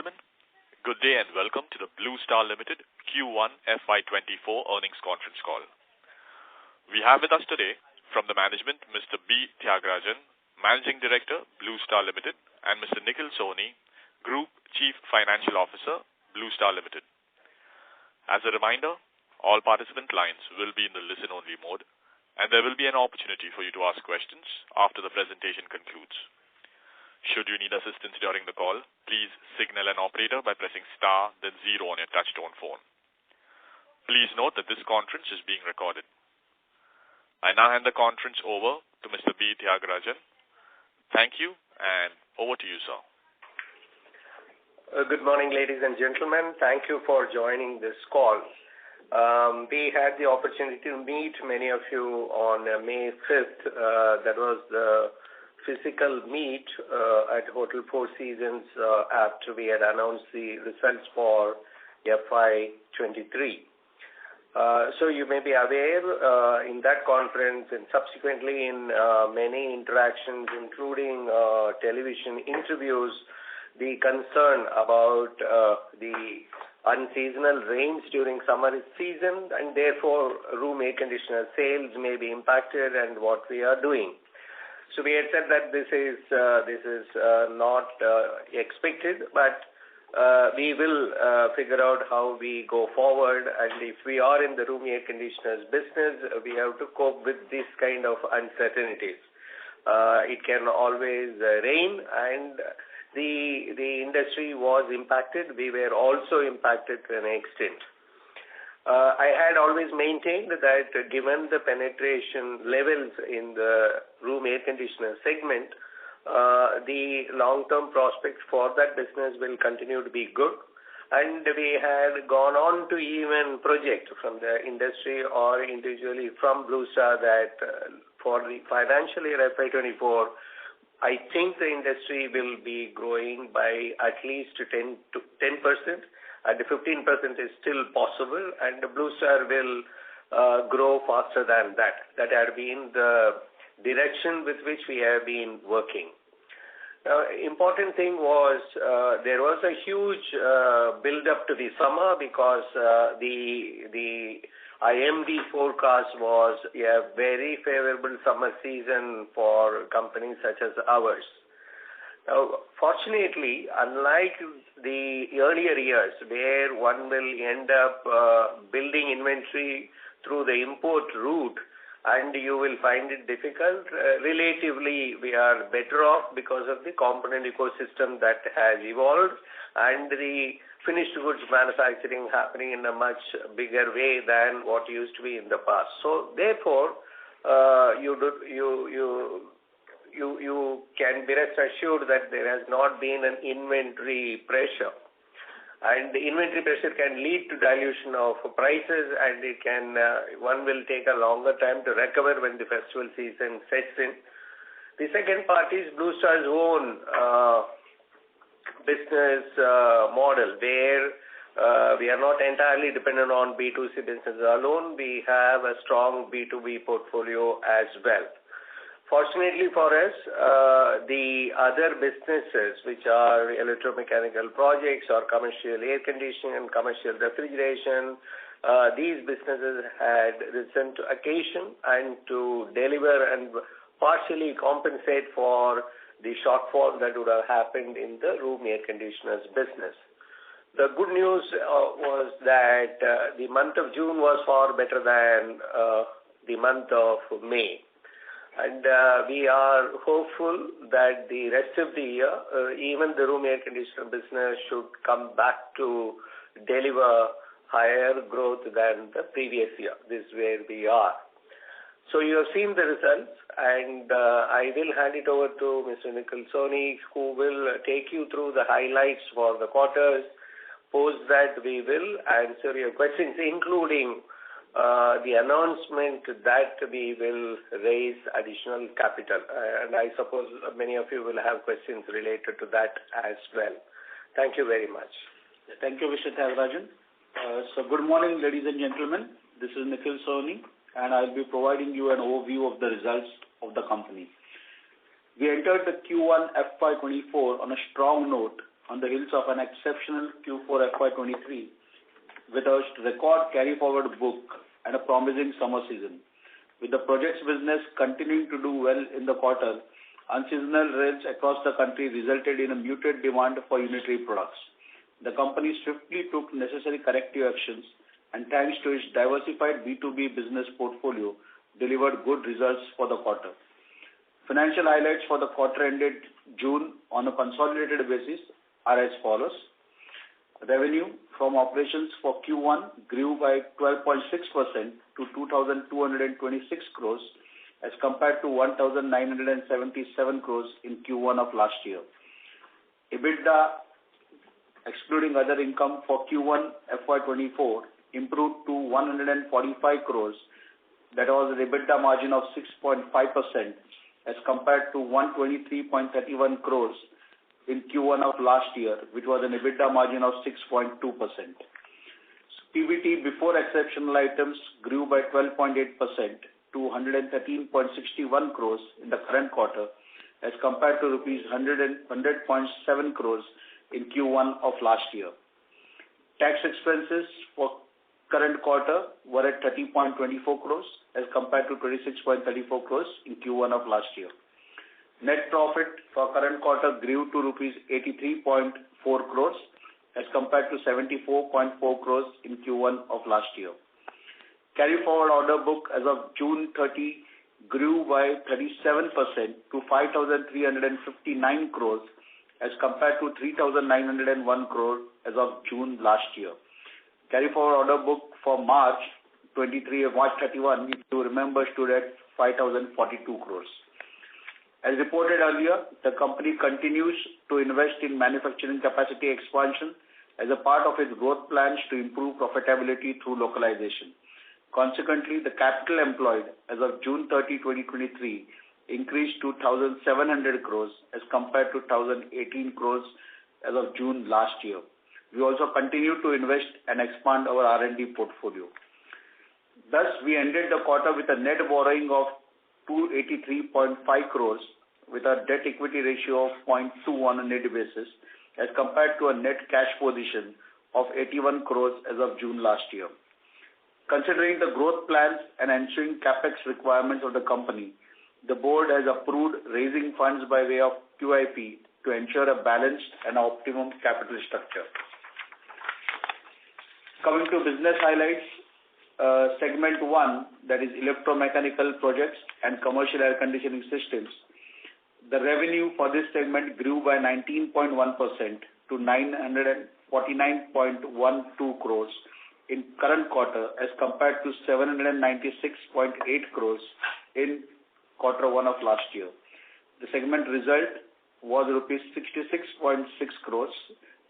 gentlemen, good day and welcome to the Bluestar Ltd Q1 FY2024 earnings conference call. We have with us today from the management Mr. B. Thiagarajan, Managing Director, Bluestar Ltd, and Mr. Nikhil Soni, Group Chief Financial Officer, Bluestar Ltd. As a reminder, all participant lines will be in the listen-only mode, and there will be an opportunity for you to ask questions after the presentation concludes. Should you need assistance during the call, please signal an operator by pressing star then 0 on your touchtone phone. Please note that this conference is being recorded. I now hand the conference over to Mr. B. Thiagarajan. Thank you, and over to you, sir. Good morning, ladies and gentlemen. Thank you for joining this call. We had the opportunity to meet many of you on May 5th. That was the physical meet at Hotel Four Seasons after we had announced the results for FY23. So you may be aware in that conference and subsequently in many interactions, including television interviews, the concern about the unseasonal rains during summer season, and therefore room air conditioner sales may be impacted and what we are doing. So we had said that this is not expected, but we will figure out how we go forward. And if we are in the room air conditioners business, we have to cope with this kind of uncertainties. It can always rain, and the industry was impacted. We were also impacted to an extent. I had always maintained that given the penetration levels in the room air conditioner segment, the long-term prospects for that business will continue to be good. And we had gone on to even project from the industry or individually from Bluestar that for the financial year FY24, I think the industry will be growing by at least 10%. And the 15% is still possible, and Bluestar will grow faster than that. That had been the direction with which we have been working. Important thing was there was a huge build-up to the summer because the IMD forecast was a very favorable summer season for companies such as ours. Now, fortunately, unlike the earlier years where one will end up building inventory through the import route and you will find it difficult, relatively we are better off because of the component ecosystem that has evolved and the finished goods manufacturing happening in a much bigger way than what used to be in the past. So, therefore, you can be rest assured that there has not been an inventory pressure. And the inventory pressure can lead to dilution of prices, and it can one will take a longer time to recover when the festival season sets in. The second part is Bluestar's own business model, where we are not entirely dependent on B2C business alone. We have a strong B2B portfolio as well. Fortunately for us, the other businesses, which are electromechanical projects or commercial air conditioning and commercial refrigeration, these businesses had risen to occasion and to deliver and partially compensate for the shortfall that would have happened in the room air conditioners business. The good news was that the month of June was far better than the month of May. And we are hopeful that the rest of the year, even the room air conditioner business should come back to deliver higher growth than the previous year. This is where we are. So you have seen the results, and I will hand it over to Mr. Nikhil Soni, who will take you through the highlights for the quarters. Post that, we will answer your questions, including the announcement that we will raise additional capital. And I suppose many of you will have questions related to that as well. Thank you very much. Thank you, Mr. Thiagarajan. So good morning, ladies and gentlemen. This is Nikhil Soni, and I'll be providing you an overview of the results of the company. We entered the Q1 FY24 on a strong note on the heels of an exceptional Q4 FY23 with a record carry-forward book and a promising summer season. With the projects business continuing to do well in the quarter, unseasonal rains across the country resulted in a muted demand for unitary products. The company swiftly took necessary corrective actions and thanks to its diversified B2B business portfolio, delivered good results for the quarter. Financial highlights for the quarter ended June on a consolidated basis are as follows. Revenue from operations for Q1 grew by 12.6% to 2,226 crores as compared to 1,977 crores in Q1 of last year. EBITDA, excluding other income for Q1 FY24, improved to 145 crores. That was an EBITDA margin of 6.5% as compared to 123.31 crores in Q1 of last year, which was an EBITDA margin of 6.2%. PBT before exceptional items grew by 12.8% to 113.61 crores in the current quarter as compared to rupees 100.7 crores in Q1 of last year. Tax expenses for current quarter were at 30.24 crores as compared to 26.34 crores in Q1 of last year. Net profit for current quarter grew to rupees 83.4 crores as compared to 74.4 crores in Q1 of last year. Carry forward order book as of June 30 grew by 37% to 5,359 crores as compared to 3,901 crore as of June last year. Carry forward order book for March 31, if you remember, stood at 5,042 crores. As reported earlier, the company continues to invest in manufacturing capacity expansion as a part of its growth plans to improve profitability through localization. Consequently, the capital employed as of June 30, 2023 increased to 1,700 crores as compared to 1,018 crores as of June last year. We also continue to invest and expand our R&D portfolio. Thus, we ended the quarter with a net borrowing of 283.5 crores with a debt equity ratio of 0.2 on a net basis as compared to a net cash position of 81 crores as of June last year. Considering the growth plans and ensuring capex requirements of the company, the board has approved raising funds by way of QIP to ensure a balanced and optimum capital structure. Coming to business highlights, segment 1, that is electromechanical projects and commercial air conditioning systems. The revenue for this segment grew by 19.1% to 949.12 crores in current quarter as compared to 796.8 crores in quarter 1 of last year. The segment result was rupees 66.6 crores,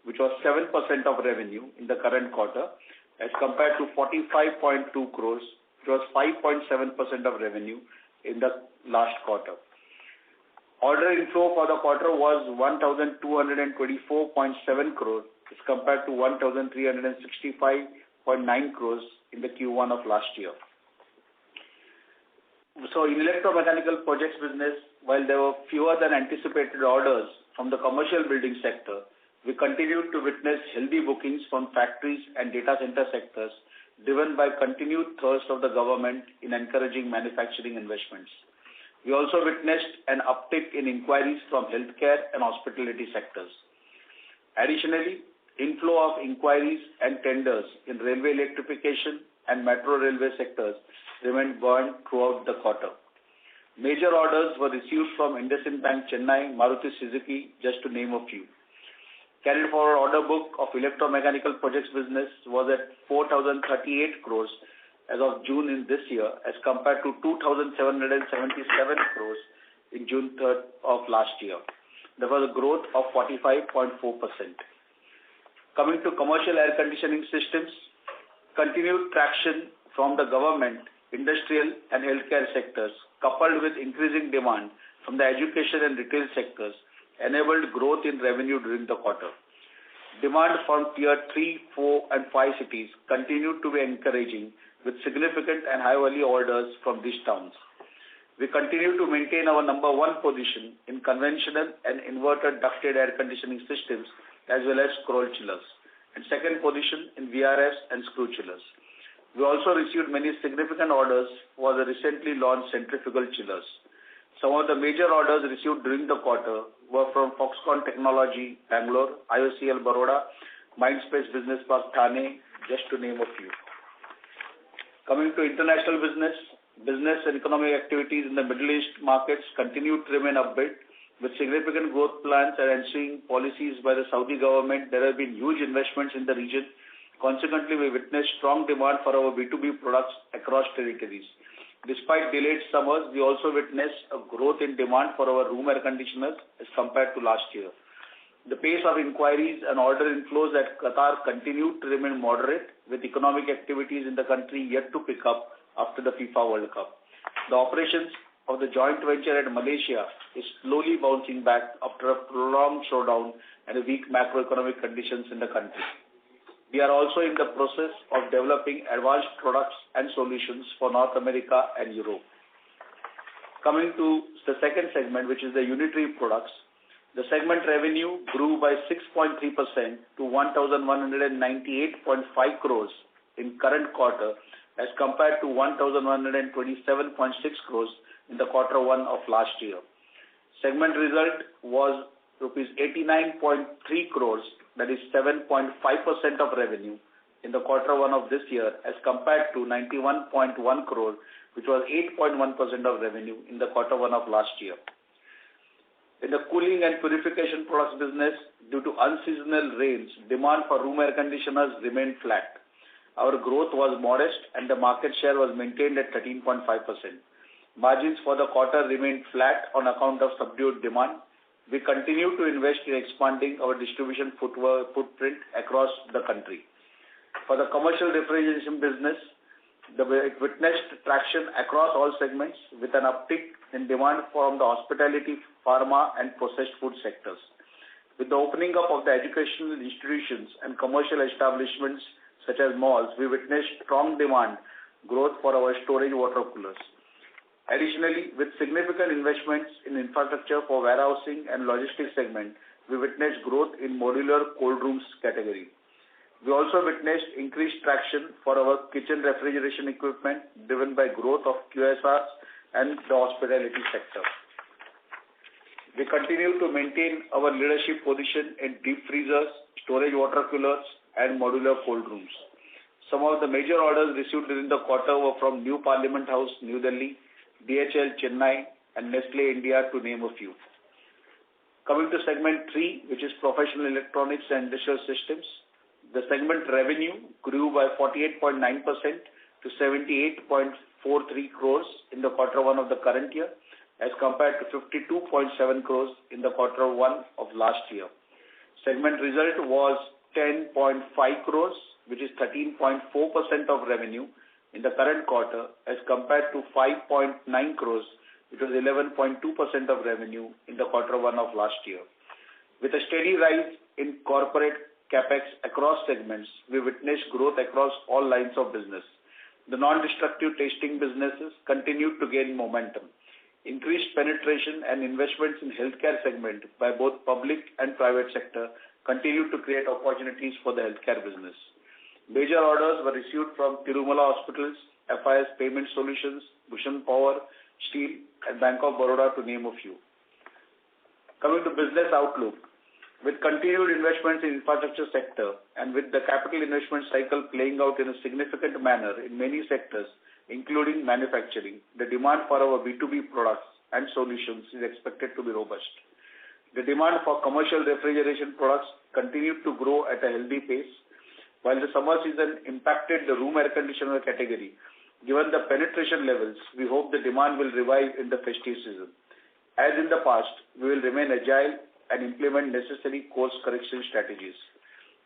which was 7% of revenue in the current quarter as compared to 45.2 crores, which was 5.7% of revenue in the last quarter. Order inflow for the quarter was 1,224.7 crores as compared to 1,365.9 crores in the Q1 of last year. So in electromechanical projects business, while there were fewer than anticipated orders from the commercial building sector, we continued to witness healthy bookings from factories and data center sectors driven by continued thrust of the government in encouraging manufacturing investments. We also witnessed an uptick in inquiries from healthcare and hospitality sectors. Additionally, inflow of inquiries and tenders in railway electrification and metro railway sectors remained buoyant throughout the quarter. Major orders were received from IndusInd Bank Chennai, Maruti Suzuki, just to name a few. Carried forward order book of electromechanical projects business was at 4,038 crores as of June in this year as compared to 2,777 crores in June 3rd of last year. There was a growth of 45.4%. Coming to commercial air conditioning systems, continued traction from the government, industrial and healthcare sectors, coupled with increasing demand from the education and retail sectors, enabled growth in revenue during the quarter. Demand from tier 3, 4 and 5 cities continued to be encouraging with significant and high-value orders from these towns. We continue to maintain our number 1 position in conventional and inverter ducted air conditioning systems as well as scroll chillers, and second position in VRFs and screw chillers. We also received many significant orders for the recently launched centrifugal chillers. Some of the major orders received during the quarter were from Foxconn Technology, Bangalore, IOCL Baroda, Mindspace Business Park, Thane, just to name a few. Coming to international business and economic activities in the Middle East markets continue to remain upbeat with significant growth plans and ensuing policies by the Saudi government. There have been huge investments in the region. Consequently, we witnessed strong demand for our B2B products across territories. Despite delayed summers, we also witnessed a growth in demand for our room air conditioners as compared to last year. The pace of inquiries and order inflows at Qatar continued to remain moderate, with economic activities in the country yet to pick up after the FIFA World Cup. The operations of the joint venture at Malaysia is slowly bouncing back after a prolonged slowdown and a weak macroeconomic conditions in the country. We are also in the process of developing advanced products and solutions for North America and Europe. Coming to the second segment, which is the unitary products, the segment revenue grew by 6.3% to 1,198.5 crores in current quarter as compared to 1,127.6 crores in the quarter one of last year. Segment result was rupees 89.3 crores, that is 7.5% of revenue in the quarter one of this year as compared to 91.1 crore, which was 8.1% of revenue in the quarter one of last year. In the cooling and purification products business, due to unseasonal rains, demand for room air conditioners remained flat. Our growth was modest and the market share was maintained at 13.5%. Margins for the quarter remained flat on account of subdued demand. We continue to invest in expanding our distribution footprint across the country. For the commercial refrigeration business, it witnessed traction across all segments with an uptick in demand from the hospitality, pharma and processed food sectors. With the opening up of the educational institutions and commercial establishments such as malls, we witnessed strong demand growth for our storage water coolers. Additionally, with significant investments in infrastructure for warehousing and logistics segment, we witnessed growth in modular cold rooms category. We also witnessed increased traction for our kitchen refrigeration equipment driven by growth of QSRs and the hospitality sector. We continue to maintain our leadership position in deep freezers, storage water coolers and modular cold rooms. Some of the major orders received during the quarter were from New Parliament House, New Delhi, DHL Chennai and Nestle India, to name a few. Coming to segment 3, which is professional electronics and industrial systems, the segment revenue grew by 48.9% to 78.43 crores in the quarter one of the current year as compared to 52.7 crores in the quarter one of last year. Segment result was 10.5 crores, which is 13.4% of revenue in the current quarter as compared to 5.9 crores, which was 11.2% of revenue in the quarter one of last year. With a steady rise in corporate capex across segments, we witnessed growth across all lines of business. The non-destructive testing businesses continued to gain momentum. Increased penetration and investments in healthcare segment by both public and private sector continued to create opportunities for the healthcare business. Major orders were received from Tirumala Hospitals, FIS Payment Solutions, Bhushan Power, Steel and Bank of Baroda, to name a few. Coming to business outlook, with continued investments in infrastructure sector and with the capital investment cycle playing out in a significant manner in many sectors, including manufacturing, the demand for our B2B products and solutions is expected to be robust. The demand for commercial refrigeration products continued to grow at a healthy pace. While the summer season impacted the room air conditioner category, given the penetration levels, we hope the demand will revive in the festive season. As in the past, we will remain agile and implement necessary course correction strategies.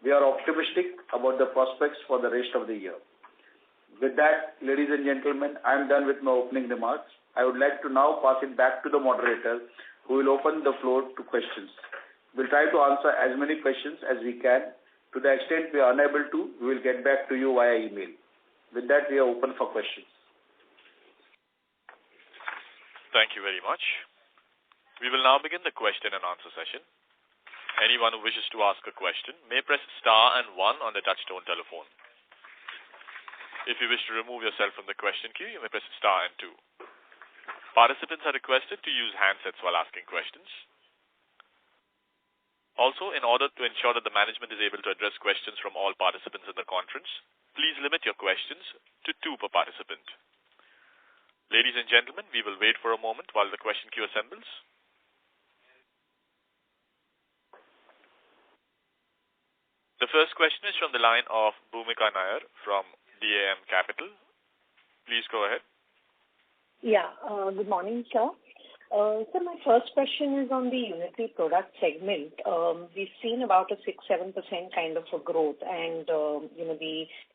We are optimistic about the prospects for the rest of the year. With that, ladies and gentlemen, I am done with my opening remarks. I would like to now pass it back to the moderator, who will open the floor to questions. We'll try to answer as many questions as we can. To the extent we are unable to, we will get back to you via email. With that, we are open for questions. Thank you very much. We will now begin the question and answer session. Anyone who wishes to ask a question may press star and 1 on the touchtone telephone. If you wish to remove yourself from the question queue, you may press star and 2. Participants are requested to use handsets while asking questions. Also, in order to ensure that the management is able to address questions from all participants in the conference, please limit your questions to 2 per participant. Ladies and gentlemen, we will wait for a moment while the question queue assembles. The first question is from the line of Bhumika Nair from DAM Capital. Please go ahead. Yeah, good morning, sir. So my first question is on the unitary product segment. We've seen about a 6-7% kind of a growth, and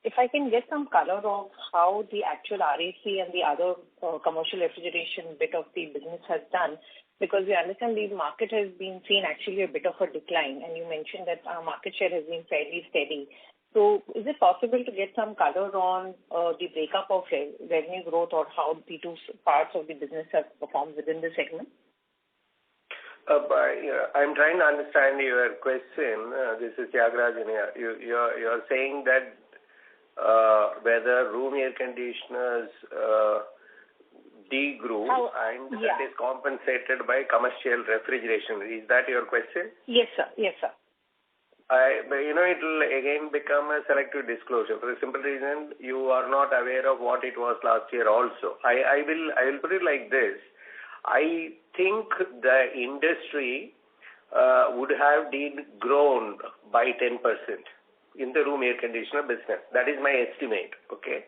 if I can get some color of how the actual RAC and the other commercial refrigeration bit of the business has done, because we understand the market has been seeing actually a bit of a decline, and you mentioned that our market share has been fairly steady. So is it possible to get some color on the breakup of revenue growth or how the 2 parts of the business have performed within the segment? I'm trying to understand your question. This is Tyagarajan here. You're saying that whether room air conditioners degrew that is compensated by commercial refrigeration. Is that your question? Yes, sir. Yes, sir. It will again become a selective disclosure for the simple reason you are not aware of what it was last year also. I will put it like this. I think the industry would have grown by 10% in the room air conditioner business. That is my estimate, okay?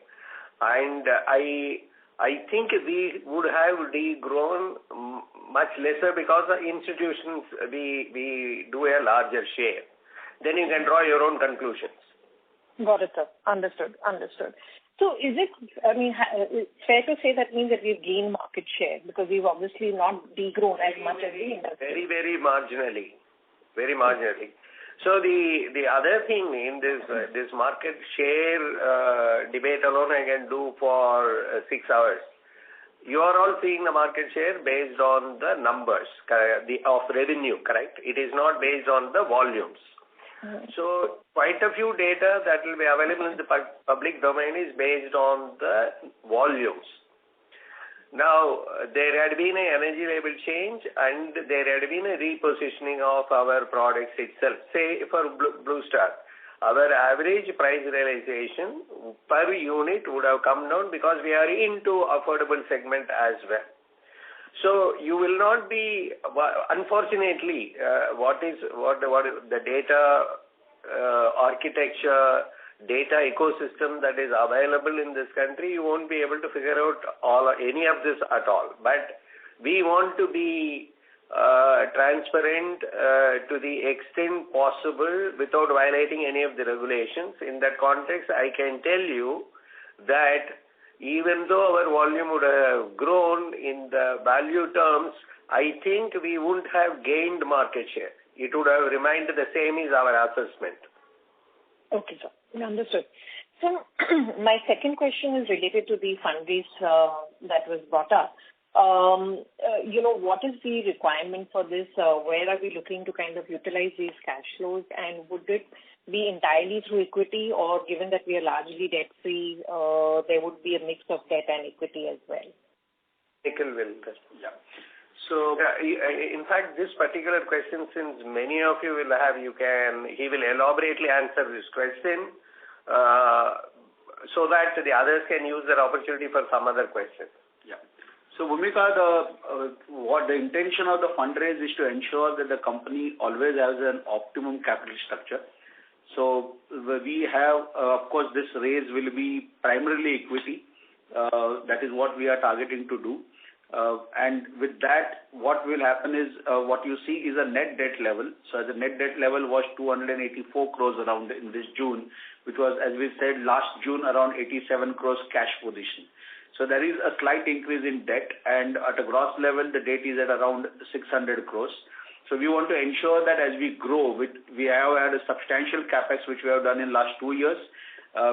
And I think we would have grown much lesser because the institutions, we do a larger share. Then you can draw your own conclusions. Got it, sir. Understood. So is it, fair to say that means that we've gained market share because we've obviously not degrown as much as the industry? Very, very marginally. Very marginally. So the other thing in this market share debate alone I can do for 6 hours. You are all seeing the market share based on the numbers of revenue, correct? It is not based on the volumes. So quite a few data that will be available in the public domain is based on the volumes. Now, there had been an energy label change and there had been a repositioning of our products itself. Say for Bluestar, our average price realization per unit would have come down because we are into affordable segment as well. So you will not be, unfortunately, what the data architecture, data ecosystem that is available in this country, you won't be able to figure out any of this at all. But we want to be transparent to the extent possible without violating any of the regulations. In that context, I can tell you that even though our volume would have grown in the value terms, I think we wouldn't have gained market share. It would have remained the same as our assessment. Okay, sir. Understood. So my second question is related to the fundraise that was brought up. What is the requirement for this? Where are we looking to kind of utilize these cash flows? And would it be entirely through equity, or given that we are largely debt-free, there would be a mix of debt and equity as well? Nikhil will. Yeah. So, in fact, this particular question, since many of you will have, he will elaborately answer this question so that the others can use their opportunity for some other question. Yeah. So, Bhumika, the intention of the fundraise is to ensure that the company always has an optimum capital structure. So we have, of course, this raise will be primarily equity. That is what we are targeting to do. And with that, what will happen is, what you see is a net debt level. So the net debt level was 284 crores around in this June, which was, as we said, last June around 87 crores cash position. So there is a slight increase in debt, and at a gross level, the debt is at around 600 crores. So we want to ensure that as we grow, we have had a substantial capex which we have done in last 2 years,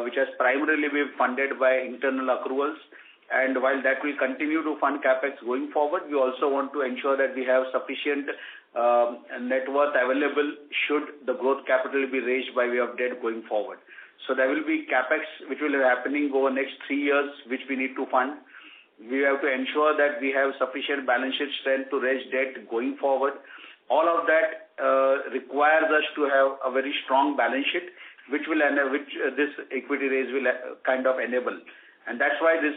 which has primarily been funded by internal accruals. And while that will continue to fund capex going forward, we also want to ensure that we have sufficient net worth available should the growth capital be raised by way of debt going forward. So there will be capex which will be happening over next 3 years, which we need to fund. We have to ensure that we have sufficient balance sheet strength to raise debt going forward. All of that requires us to have a very strong balance sheet, which this equity raise will kind of enable. And that's why this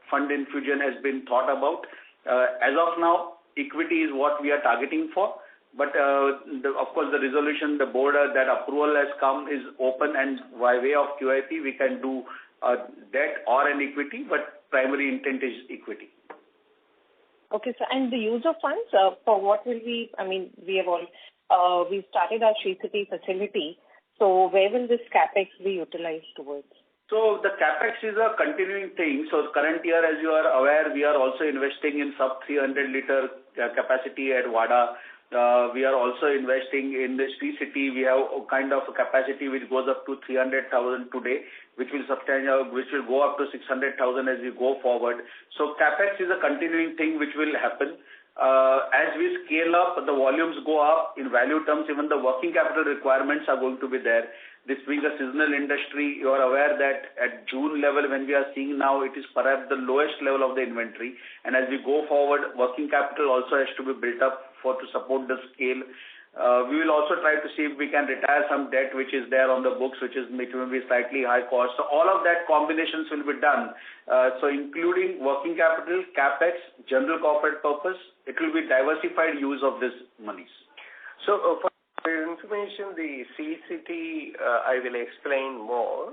fund infusion has been thought about. As of now, equity is what we are targeting for. But of course, the resolution, the board, that approval has come is open, and by way of QIP, we can do debt or an equity, but primary intent is equity. Okay, sir. And the use of funds, for what will we, I mean, we have all, we started our Sri City facility. So where will this capex be utilized towards? So the capex is a continuing thing. So current year, as you are aware, we are also investing in sub 300 liter capacity at Wada. We are also investing in the Sri City. We have a kind of a capacity which goes up to 300,000 today, which will go up to 600,000 as we go forward. So capex is a continuing thing which will happen. As we scale up, the volumes go up in value terms. Even the working capital requirements are going to be there. This being a seasonal industry, you are aware that at June level, when we are seeing now, it is perhaps the lowest level of the inventory. And as we go forward, working capital also has to be built up to support the scale. We will also try to see if we can retire some debt which is there on the books, which may be slightly high cost. So all of that combinations will be done. So including working capital, capex, general corporate purpose, it will be diversified use of this monies. So for your information, the CCT, I will explain more.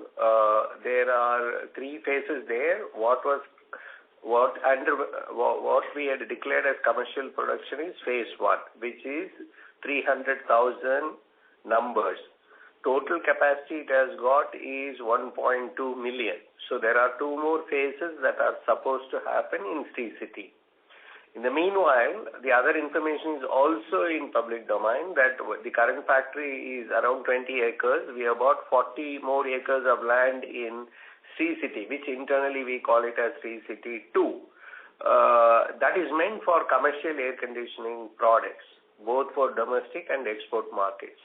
There are 3 phases there. What we had declared as commercial production is phase 1, which is 300,000 numbers. Total capacity it has got is 1.2 million. So there are 2 more phases that are supposed to happen in Sri City. In the meanwhile, the other information is also in public domain that the current factory is around 20 acres. We have bought 40 more acres of land in Sri City, which internally we call it as Sri City 2. That is meant for commercial air conditioning products, both for domestic and export markets.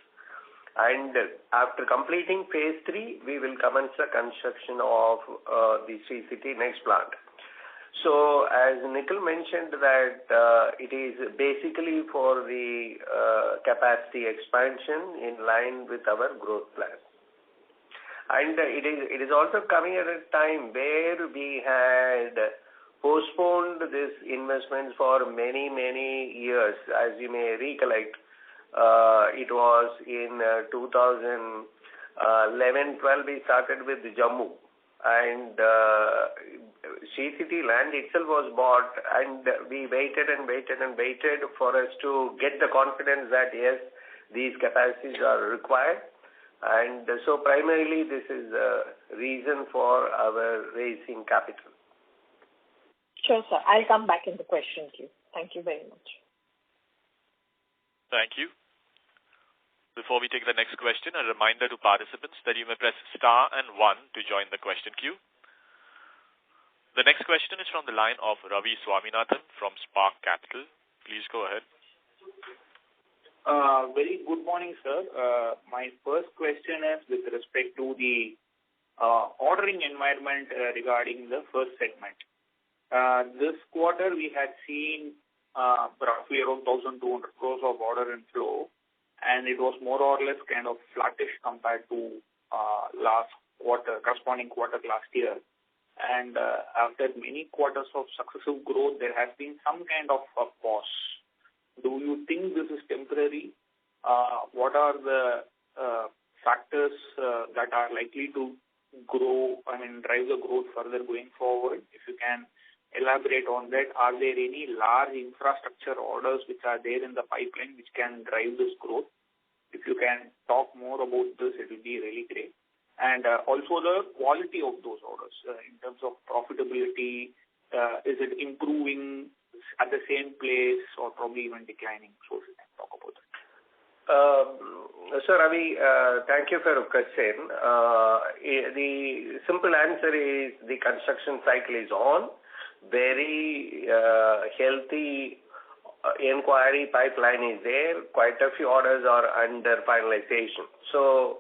And after completing phase 3, we will commence the construction of the Sri City next plant. So as Nikhil mentioned that it is basically for the capacity expansion in line with our growth plan. And it is also coming at a time where we had postponed this investment for many, many years. As you may recollect, it was in 2011-12 we started with Jammu, and Sri City land itself was bought, and we waited and waited and waited for us to get the confidence that yes, these capacities are required. And so primarily this is the reason for our raising capital. Sure, sir. I'll come back in the question queue. Thank you very much. Thank you. Before we take the next question, a reminder to participants that you may press star and 1 to join the question queue. The next question is from the line of Ravi Swaminathan from Spark Capital. Please go ahead. Very good morning, sir. My first question is with respect to the ordering environment regarding the first segment. This quarter, we had seen roughly around 1,200 crores of order inflow, and it was more or less kind of flattish compared to last quarter, corresponding quarter last year. And after many quarters of successive growth, there has been some kind of a pause. Do you think this is temporary? What are the factors that are likely to drive the growth further going forward? If you can elaborate on that. Are there any large infrastructure orders which are there in the pipeline which can drive this growth? If you can talk more about this, it will be really great. And also the quality of those orders in terms of profitability, is it improving at the same place or probably even declining? So if you can talk about that. So Ravi, thank you for your question. The simple answer is the construction cycle is on. Very healthy inquiry pipeline is there. Quite a few orders are under finalization. So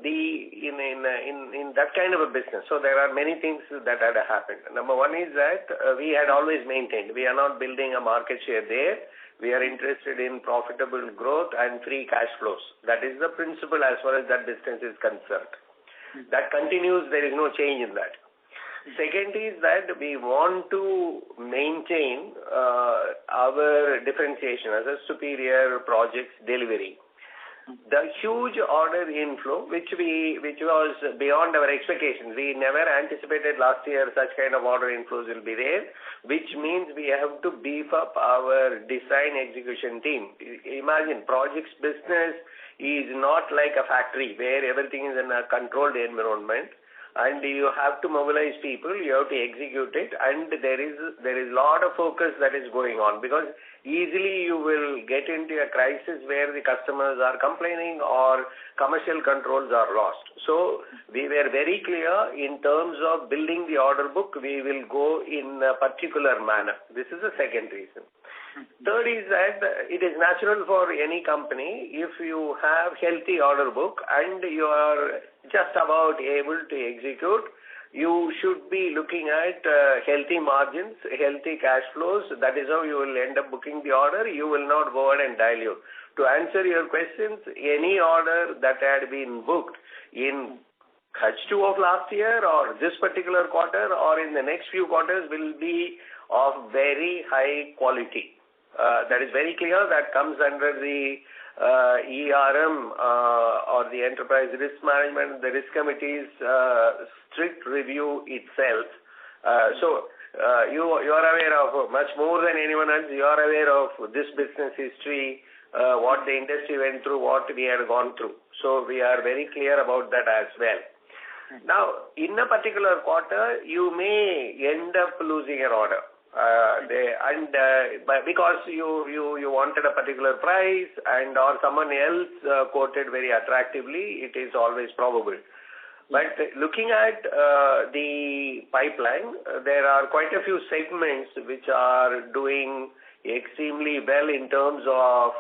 in that kind of a business, so there are many things that had happened. Number one is that we had always maintained we are not building a market share there. We are interested in profitable growth and free cash flows. That is the principle as far as that business is concerned. That continues. There is no change in that. Second is that we want to maintain our differentiation as a superior projects delivery. The huge order inflow, which was beyond our expectations. We never anticipated last year such kind of order inflows will be there, which means we have to beef up our design execution team. Imagine projects business is not like a factory where everything is in a controlled environment. And you have to mobilize people, you have to execute it, and there is a lot of focus that is going on, because easily you will get into a crisis where the customers are complaining or commercial controls are lost. So we were very clear in terms of building the order book, we will go in a particular manner. This is the second reason. Third is that it is natural for any company, if you have healthy order book and you are just about able to execute, you should be looking at healthy margins, healthy cash flows. That is how you will end up booking the order. You will not go ahead and dilute. To answer your questions, any order that had been booked in H2 of last year or this particular quarter or in the next few quarters will be of very high quality. That is very clear. That comes under the ERM or the Enterprise Risk Management, the risk committee's strict review itself. So you are aware of much more than anyone else. You are aware of this business history, what the industry went through, what we had gone through. So we are very clear about that as well. Now, in a particular quarter, you may end up losing an order. Because you wanted a particular price and or someone else quoted very attractively, it is always probable. But looking at the pipeline, there are quite a few segments which are doing extremely well in terms of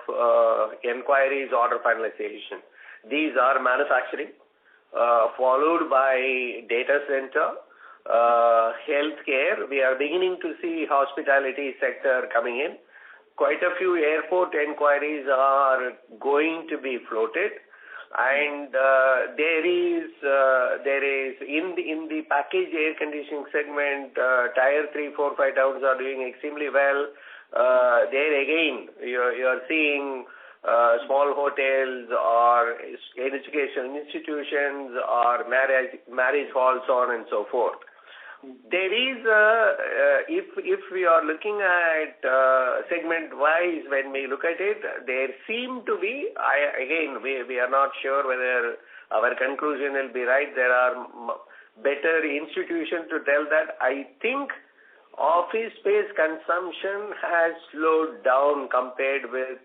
inquiries, order finalization. These are manufacturing, followed by data center, healthcare. We are beginning to see hospitality sector coming in. Quite a few airport inquiries are going to be floated, and there is in the packaged air conditioning segment, tier 3, 4, 5 towns are doing extremely well. There again, you are seeing small hotels or educational institutions or marriage halls, so on and so forth. There is, if we are looking at segment-wise, when we look at it, there seem to be, we are not sure whether our conclusion will be right. There are better institutions to tell that. I think office space consumption has slowed down compared with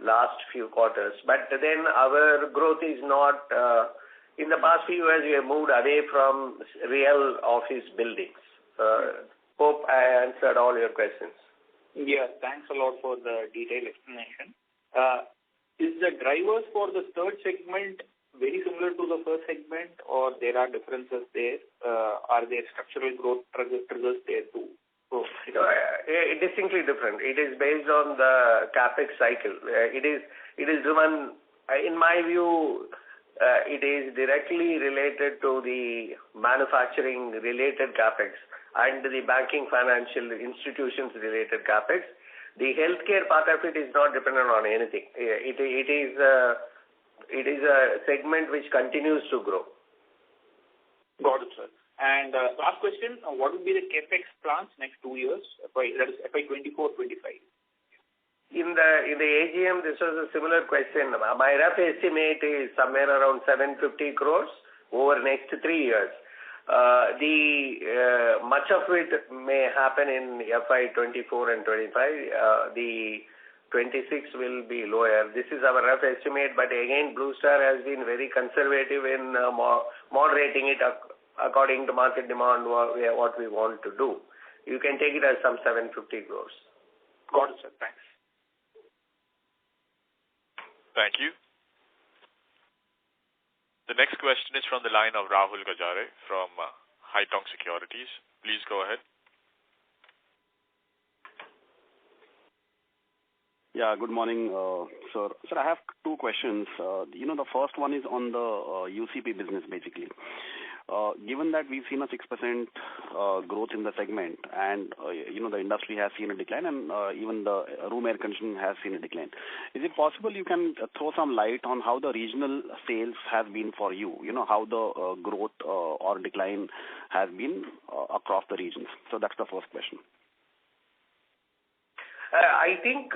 last few quarters. But then our growth is not... in the past few years, we have moved away from real office buildings. Hope I answered all your questions. Yeah, thanks a lot for the detailed explanation. Is the drivers for the third segment very similar to the first segment, or there are differences there? Are there structural growth triggers there too? Distinctly different. It is based on the capex cycle. It is driven, in my view, it is directly related to the manufacturing related capex and the banking financial institutions related capex. The healthcare part of it is not dependent on anything. It is a segment which continues to grow. Got it, sir. And last question, what would be the capex plans next 2 years, that is FY24-25? In the AGM, this was a similar question. My rough estimate is somewhere around 750 crores over next 3 years. Much of it may happen in FY24 and 25. The 26 will be lower. This is our rough estimate, but again, Bluestar has been very conservative in moderating it according to market demand, what we want to do. You can take it as some 750 crores. Got it, sir. Thanks. Thank you. The next question is from the line of Rahul Gajare from Haitong Securities. Please go ahead. Yeah, good morning, sir. Sir, I have two questions. The first one is on the UCP business, basically. Given that we've seen a 6% growth in the segment and, the industry has seen a decline and even the room air conditioning has seen a decline, is it possible you can throw some light on how the regional sales have been for you? How the growth or decline has been across the regions? So that's the first question. I think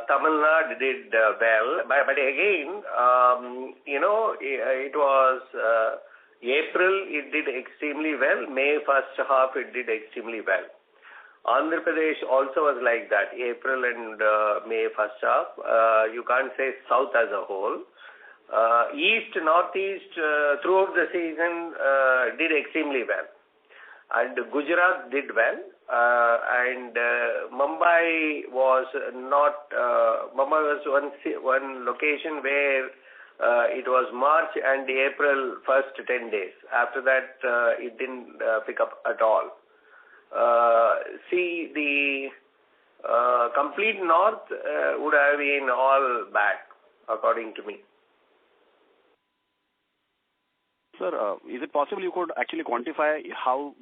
Tamil Nadu did well, but again, it was April, it did extremely well. May first half, it did extremely well. Andhra Pradesh also was like that, April and May first half. You can't say South as a whole. East, Northeast, throughout the season, did extremely well. And Gujarat did well. And Mumbai was not, Mumbai was one location where it was March and April first 10 days. After that, it didn't pick up at all. The complete north would have been all bad, according to me. Sir, is it possible you could actually quantify how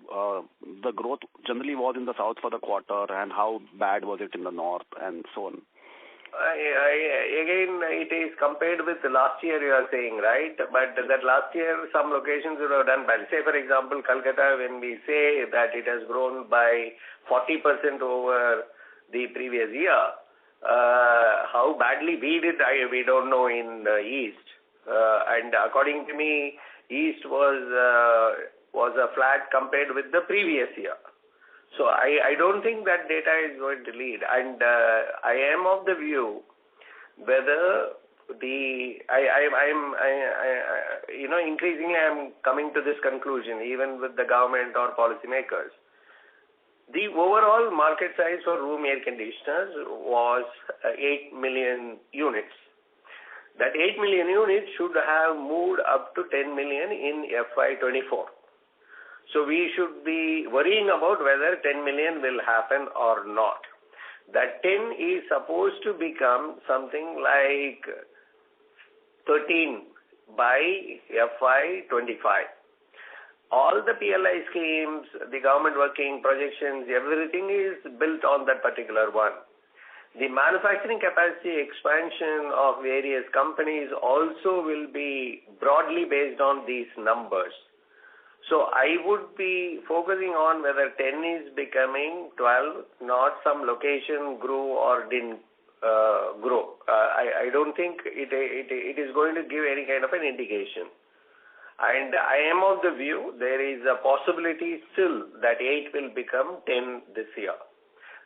the growth generally was in the south for the quarter and how bad was it in the north and so on? Again, it is compared with last year, you are saying, right? But that last year, some locations would have done bad. Say, for example, Calcutta, when we say that it has grown by 40% over the previous year, how badly we did, we don't know in the East. And according to me, East was a flat compared with the previous year. So I don't think that data is going to lead. And I am of the view whether increasingly I'm coming to this conclusion, even with the government or policymakers. The overall market size for room air conditioners was 8 million units. That 8 million units should have moved up to 10 million in FY24. So we should be worrying about whether 10 million will happen or not. That 10 is supposed to become something like 13 by FY25. All the PLI schemes, the government working projections, everything is built on that particular one. The manufacturing capacity expansion of various companies also will be broadly based on these numbers. So I would be focusing on whether 10 is becoming 12, not some location grew or didn't grow. I don't think it is going to give any kind of an indication. And I am of the view there is a possibility still that 8 will become 10 this year.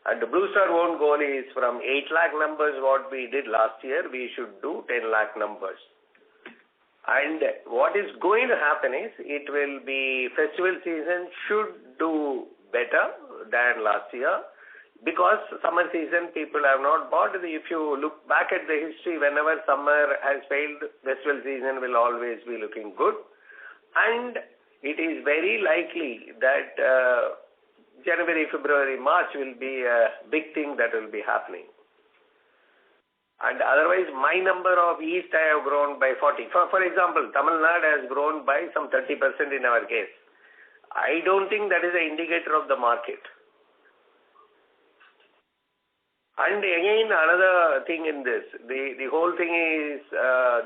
And the Bluestar own goal is from 8 lakh numbers what we did last year, we should do 10 lakh numbers. And what is going to happen is it will be festival season should do better than last year because summer season people have not bought. If you look back at the history, whenever summer has failed, festival season will always be looking good. And it is very likely that January, February, March will be a big thing that will be happening. And otherwise, my number of East I have grown by 40. For example, Tamil Nadu has grown by some 30% in our case. I don't think that is an indicator of the market. And again, another thing in this, the whole thing is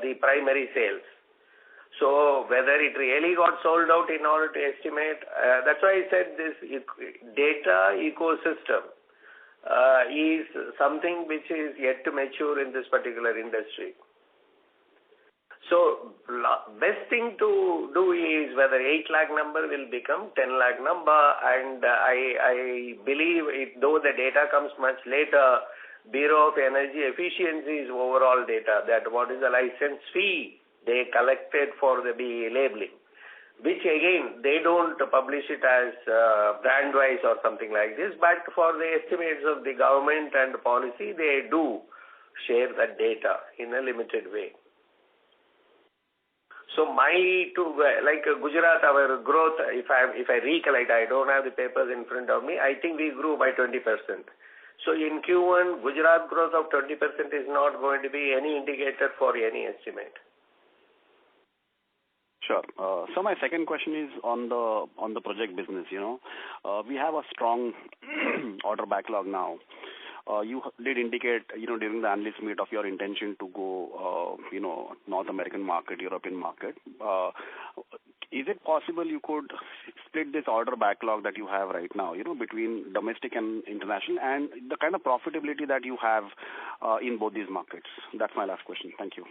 the primary sales. So whether it really got sold out in order to estimate, that's why I said this data ecosystem is something which is yet to mature in this particular industry. So best thing to do is whether 8 lakh number will become 10 lakh number, and I believe though the data comes much later, Bureau of Energy Efficiency's overall data, that what is the license fee they collected for the BE labeling. which again, they don't publish it as brand-wise or something like this, but for the estimates of the government and policy, they do share that data in a limited way. So like Gujarat, our growth, if I recollect, I don't have the papers in front of me, I think we grew by 20%. So in Q1, Gujarat growth of 20% is not going to be any indicator for any estimate. Sure. So my second question is on the project business. We have a strong order backlog now. You did indicate, during the analyst meet of your intention to go, North American market, European market. Is it possible you could split this order backlog that you have right now, between domestic and international, and the kind of profitability that you have in both these markets? That's my last question. Thank you.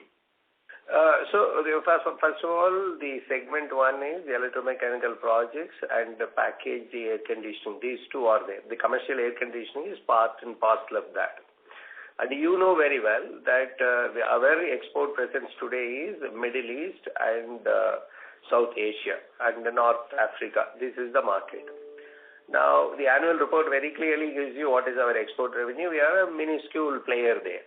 First of all, the segment one is the electromechanical projects and the package, the air conditioning. These two are there. The commercial air conditioning is part and parcel of that. And you know very well that our export presence today is Middle East and South Asia and North Africa. This is the market. Now, the annual report very clearly gives you what is our export revenue. We are a minuscule player there.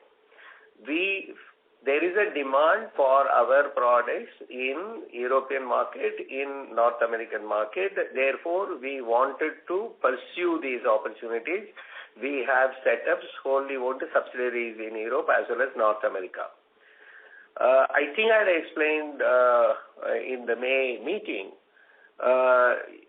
There is a demand for our products in European market, in North American market. Therefore, we wanted to pursue these opportunities. We have setups, wholly owned subsidiaries in Europe as well as North America. I think I had explained in the May meeting,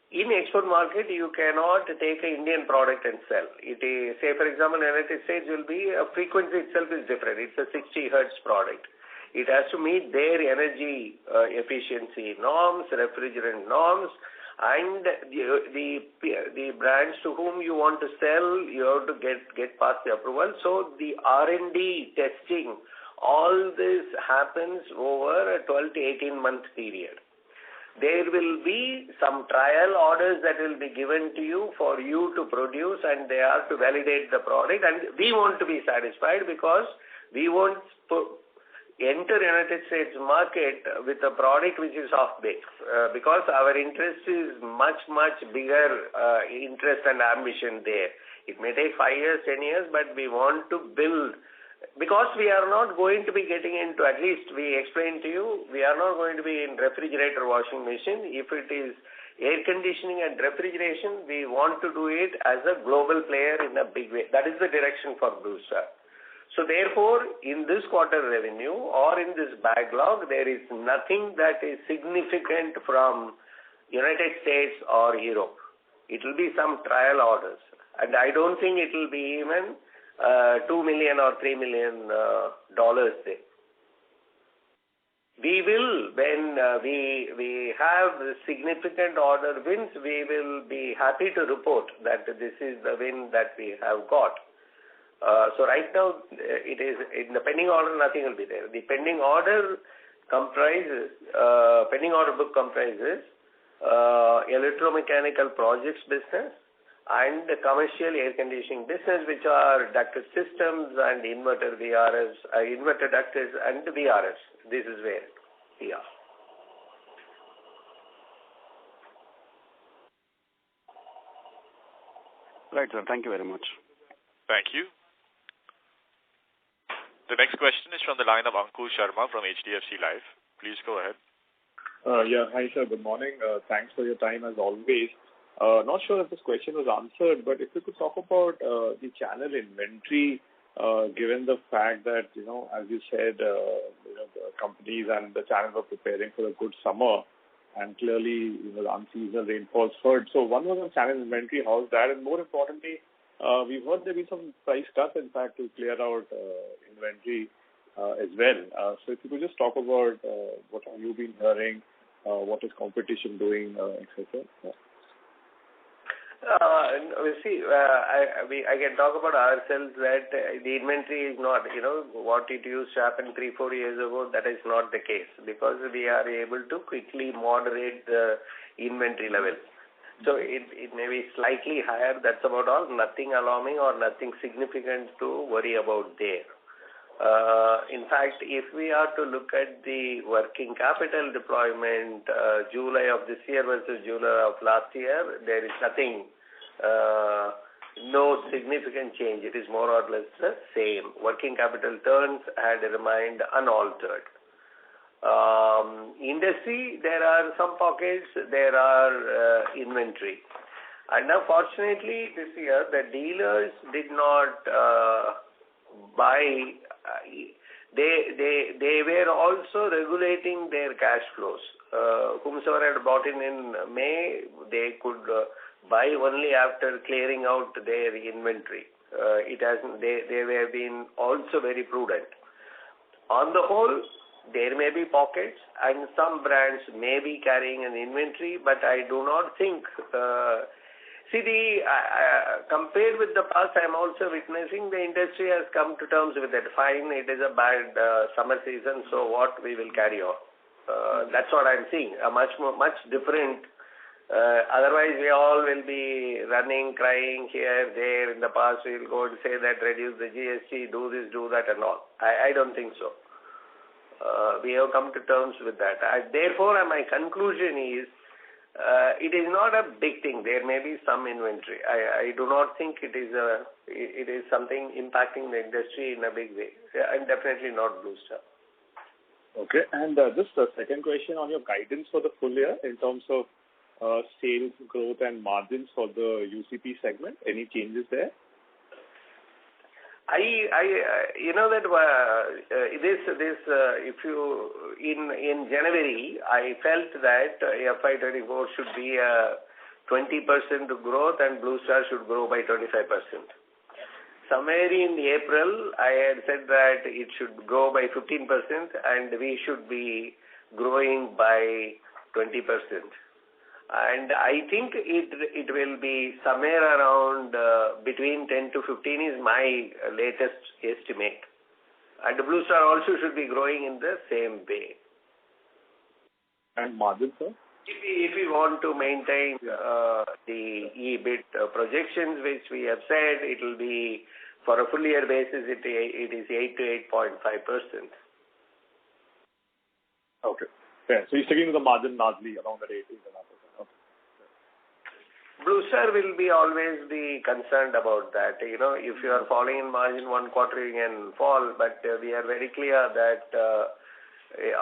in export market, you cannot take an Indian product and sell. It is, say for example, United States will be, a frequency itself is different. It's a 60 hertz product. It has to meet their energy efficiency norms, refrigerant norms, and the brands to whom you want to sell, you have to get past the approval. So the R&D testing, all this happens over a 12 to 18 month period. There will be some trial orders that will be given to you for you to produce, and they are to validate the product. And we want to be satisfied because we won't enter United States market with a product which is off base, because our interest is much bigger interest and ambition there. It may take 5 years, 10 years, but we want to build. Because we are not going to be getting into, at least we explained to you, we are not going to be in refrigerator, washing machine. If it is air conditioning and refrigeration, we want to do it as a global player in a big way. That is the direction for Bluestar. So therefore, in this quarter revenue or in this backlog, there is nothing that is significant from United States or Europe. It will be some trial orders. And I don't think it will be even $2 million or $3 million there. We will, when we have significant order wins, we will be happy to report that this is the win that we have got. So right now, it is in the pending order, nothing will be there. The pending order book comprises electromechanical projects business and the commercial air conditioning business, which are ducted systems and inverter VRS, inverter ductors and VRS. This is where we are. Right, sir. Thank you very much. Thank you. The next question is from the line of Ankur Sharma from HDFC Life. Please go ahead. Hi, sir. Good morning. Thanks for your time as always. Not sure if this question was answered, but if you could talk about the channel inventory, given the fact that, as you said, the companies and the channels are preparing for a good summer, and clearly, the unseasonal rainfalls hurt. So one was on channel inventory. How's that? And more importantly, we've heard there be some price cuts, in fact, to clear out inventory as well. So if you could just talk about what have you been hearing, what is competition doing, etc. Yeah. I can talk about ourselves that the inventory is not, what it used to happen 3-4 years ago, that is not the case, because we are able to quickly moderate the inventory levels. So it may be slightly higher, that's about all, nothing alarming or nothing significant to worry about there. In fact, if we are to look at the working capital deployment, July of this year versus July of last year, there is nothing, no significant change. It is more or less the same. Working capital turns had remained unaltered. Industry, there are some pockets, there are inventory. And now, fortunately, this year, the dealers did not buy. They were also regulating their cash flows. Whomsoever had bought in May, they could buy only after clearing out their inventory. They were being also very prudent. On the whole, there may be pockets and some brands may be carrying an inventory, but I do not think. Compared with the past, I am also witnessing the industry has come to terms with it. Fine, it is a bad summer season, so what, we will carry on. That's what I'm seeing. A much different. Otherwise, we all will be running, crying here, there. In the past, we will go and say that reduce the GST, do this, do that, and all. I don't think so. We have come to terms with that. Therefore, my conclusion is, it is not a big thing. There may be some inventory. I do not think it is something impacting the industry in a big way. And definitely not Bluestar. Okay. And just a second question on your guidance for the full year in terms of sales growth and margins for the UCP segment. Any changes there? You know that if you in January, I felt that FY24 should be a 20% growth and Bluestar should grow by 25%. Somewhere in April, I had said that it should grow by 15% and we should be growing by 20%. And I think it will be somewhere around between 10 to 15 is my latest estimate. And Bluestar also should be growing in the same way. And margin, sir? If we want to maintain the EBIT projections, which we have said, it will be, for a full year basis, it is 8 to 8.5%. Okay. Yeah. So you're sticking to the margin largely around that 8%. Bluestar will be always be concerned about that. You know, if you are falling in margin one quarter, you can fall, but we are very clear that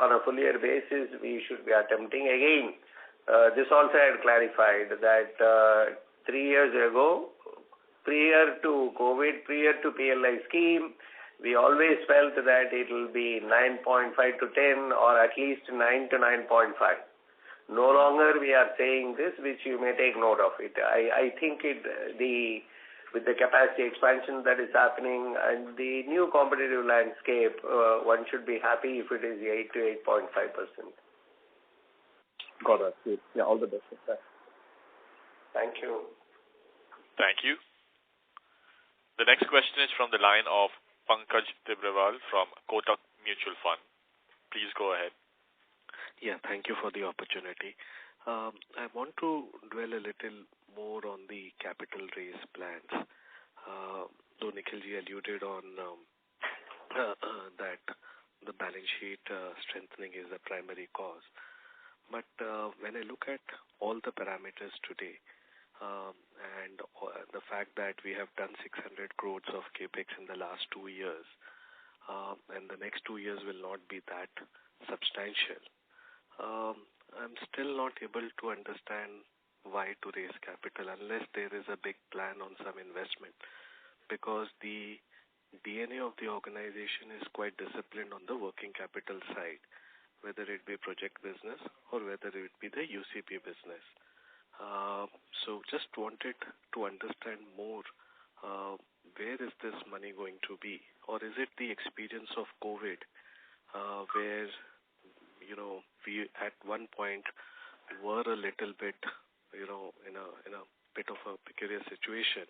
on a full year basis, we should be attempting again. This also I had clarified that 3 years ago, prior to COVID, prior to PLI scheme, we always felt that it will be 9.5 to 10 or at least 9 to 9.5. No longer we are saying this, which you may take note of it. I think with the capacity expansion that is happening and the new competitive landscape, one should be happy if it is 8 to 8.5%. Got it. Yeah, all the best. Thank you. Thank you. The next question is from the line of Pankaj Tibrewal from Kotak Mutual Fund. Please go ahead. Yeah, thank you for the opportunity. I want to dwell a little more on the capital raise plans. Though Nikhilji alluded on that the balance sheet strengthening is the primary cause. But when I look at all the parameters today, and the fact that we have done 600 crores of capex in the last 2 years, and the next 2 years will not be that substantial, I'm still not able to understand why to raise capital unless there is a big plan on some investment, because the DNA of the organization is quite disciplined on the working capital side, whether it be project business or whether it be the UCP business. So just wanted to understand more, where is this money going to be, or is it the experience of COVID, where we at one point were a little bit, in a bit of a peculiar situation.